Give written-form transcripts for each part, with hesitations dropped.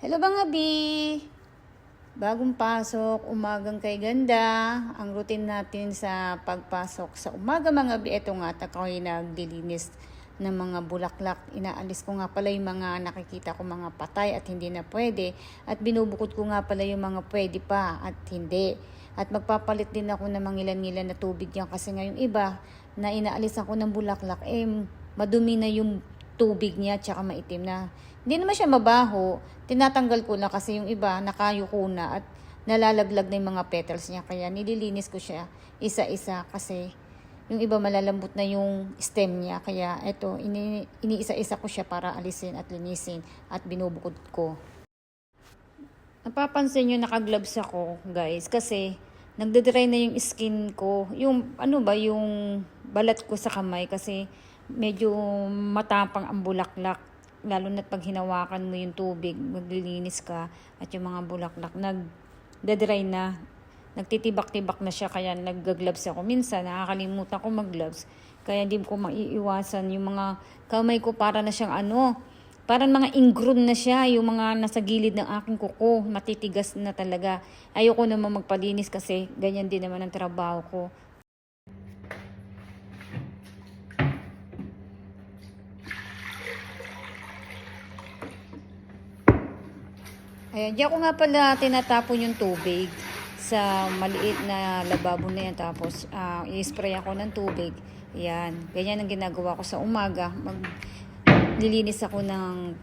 Hello mga bi! Bagong pasok, umagang kay ganda. Ang routine natin sa pagpasok sa umaga mga bi, eto nga, ako'y nagdilinis ng mga bulaklak. Inaalis ko nga pala yung mga nakikita ko mga patay at hindi na pwede. At binubukod ko nga pala yung mga pwede pa at hindi. At magpapalit din ako ng mangilan-ngilan na tubig yan kasi ngayong iba na inaalis ako ng bulaklak, madumi na yung tubig niya tsaka maitim na. Hindi naman siya mabaho, tinatanggal ko lang kasi yung iba nakayuko na at nalalaglag na yung mga petals niya. Kaya nililinis ko siya isa-isa kasi yung iba malalambot na yung stem niya. Kaya eto, iniisa-isa ko siya para alisin at linisin at binubukod ko. Napapansin nyo naka-gloves ako guys kasi nagde-dry na yung skin ko. Yung ano ba, yung balat ko sa kamay kasi medyo matapang ang bulaklak. Lalo na't pag hinawakan mo yung tubig, maglilinis ka at yung mga bulaklak nagde-dry na. Nagtitibak-tibak na siya kaya nag-gloves ako. Minsan nakakalimutan ko mag-gloves. Kaya hindi ko maiiwasan yung mga kamay ko para na siyang parang mga ingrown na siya, yung mga nasa gilid ng aking kuko, matitigas na talaga. Ayoko naman magpalinis kasi ganyan din naman ang trabaho ko. Ayan, diyan ko nga pala tinatapon yung tubig sa maliit na lababo na yan. Tapos, i-spray ako ng tubig. Ayan, ganyan ang ginagawa ko sa umaga. Maglilinis ako ng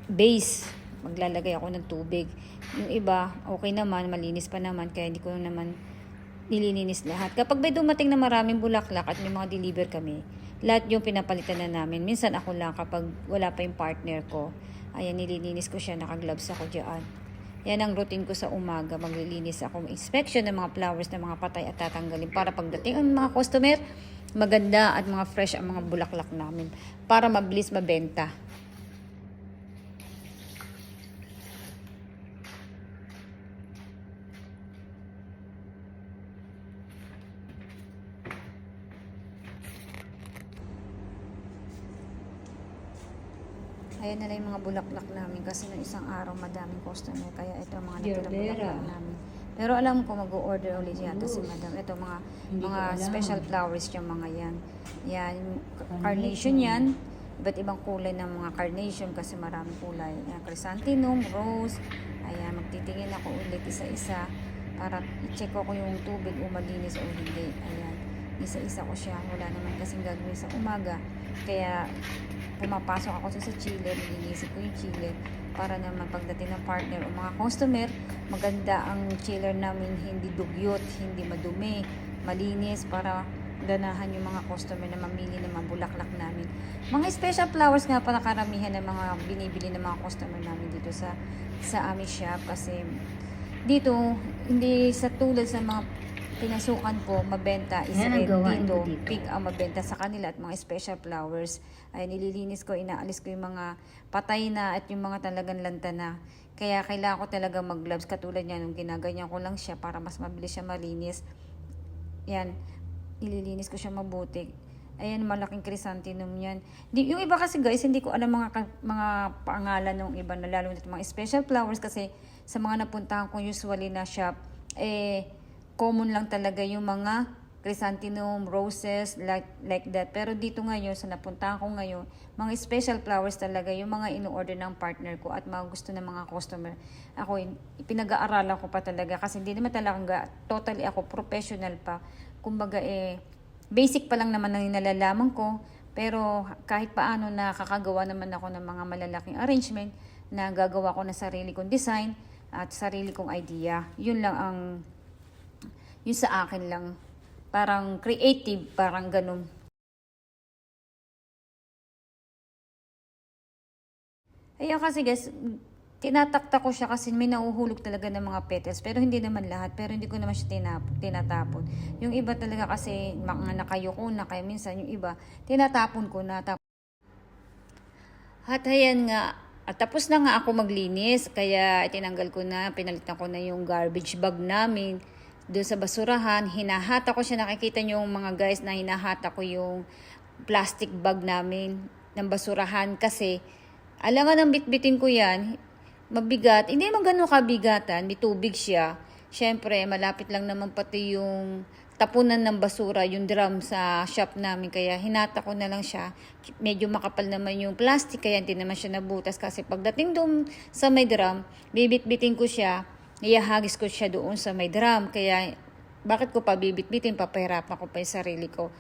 base. Maglalagay ako ng tubig. Yung iba, okay naman, malinis pa naman. Kaya hindi ko naman nililinis lahat. Kapag may dumating na maraming bulaklak at may mga deliver kami, lahat yung pinapalitan na namin. Minsan ako lang kapag wala pa yung partner ko. Ayan, nililinis ko siya, naka-gloves ako dyan. Yan ang routine ko sa umaga. Maglilinis ako, inspection ng mga flowers na mga patay at tatanggalin para pagdating ang mga customer, maganda at mga fresh ang mga bulaklak namin para mabilis mabenta. Ayan na lang yung mga bulaklak namin kasi ng isang araw madaming customer. Kaya ito mga natira bulaklak namin. Pero alam ko mag-o-order ulit yata si madam. Ito mga special flowers yung mga yan. Yan, carnation yan. Iba't ibang kulay ng mga carnation kasi maraming kulay. Ayan, chrysanthemum, rose. Ayan, magtitingin ako ulit isa-isa para i-check ko yung tubig o malinis o hindi. Ayan, isa-isa ko siya. Wala naman kasing gagawin sa umaga. Kaya pumapasok ako sa chiller, nilinisip ko yung chiller para naman pagdating ng partner o mga customer, maganda ang chiller namin, hindi dugyot, hindi madumi, malinis para ganahan yung mga customer na mamili ng mga bulaklak namin. Mga special flowers nga pala karamihan ng mga binibili ng mga customer namin dito sa aming shop kasi dito hindi sa tulad sa mga pinasukan po, mabenta is red dito. Pink ang mabenta sa kanila at mga special flowers. Ay nililinis ko, inaalis ko yung mga patay na at yung mga talagang lanta na. Kaya kailangan ko talaga mag-gloves katulad niya nung ginaganyan ko lang siya para mas mabilis siya malinis. Yan, nililinis ko siya mabuti. Ayan, malaking chrysanthemum yan. Yung iba kasi guys, hindi ko alam mga pangalan ng iba na lalo na mga special flowers kasi sa mga napuntahan ko usually na shop, common lang talaga yung mga chrysanthemum, roses, like that. Pero dito ngayon, sa napuntahan ko ngayon, mga special flowers talaga, yung mga ino-order ng partner ko at mga gusto ng mga customer. Ako, pinag-aaralan ko pa talaga kasi hindi naman talaga totally ako professional pa. Kumbaga, basic pa lang naman ang nalalaman ko. Pero kahit paano nakakagawa naman ako ng mga malalaking arrangement na gagawa ko na sarili kong design at sarili kong idea. Yun lang yung sa akin lang. Parang creative, parang ganun. Ayun kasi guys, tinatakta ko siya kasi may nauhulog talaga ng mga petals. Pero hindi naman lahat. Pero hindi ko naman siya tinatapon. Yung iba talaga kasi mga nakayuko na. Kaya minsan yung iba, tinatapon ko na. At ayan nga, at tapos na nga ako maglinis. Kaya itinanggal ko na, pinalitan ko na yung garbage bag namin. Doon sa basurahan, hinahata ko siya. Nakikita nyo yung mga guys na hinahata ko yung plastic bag namin ng basurahan kasi alangan ng bitbitin ko yan. mabigat. Hindi naman ganun kabigatan, may tubig siya. Siyempre, malapit lang naman pati yung tapunan ng basura, yung drum sa shop namin. Kaya hinata ko na lang siya. Medyo makapal naman yung plastic, kaya hindi naman siya nabutas. Kasi pagdating doon sa may drum, bibit-bitin ko siya, iyahagis ko siya doon sa may drum. Kaya bakit ko pa bibit-bitin, papahirapan ko pa yung sarili ko.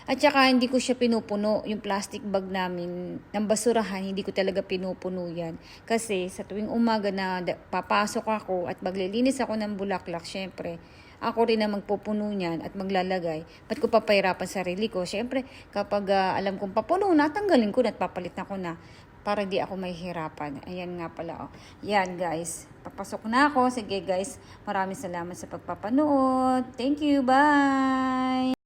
At saka hindi ko siya pinupuno, yung plastic bag namin ng basurahan, hindi ko talaga pinupuno yan. Kasi sa tuwing umaga na papasok ako at maglilinis ako ng bulaklak, syempre, ako rin na magpupuno niyan at maglalagay. Ba't ko papahirapan sarili ko? Syempre, kapag alam kong papuno na, tanggalin ko na at papalit na ko na para di ako mahihirapan. Ayan nga pala. Oh. Yan guys. Papasok na ako. Sige guys. Maraming salamat sa pagpapanood. Thank you. Bye!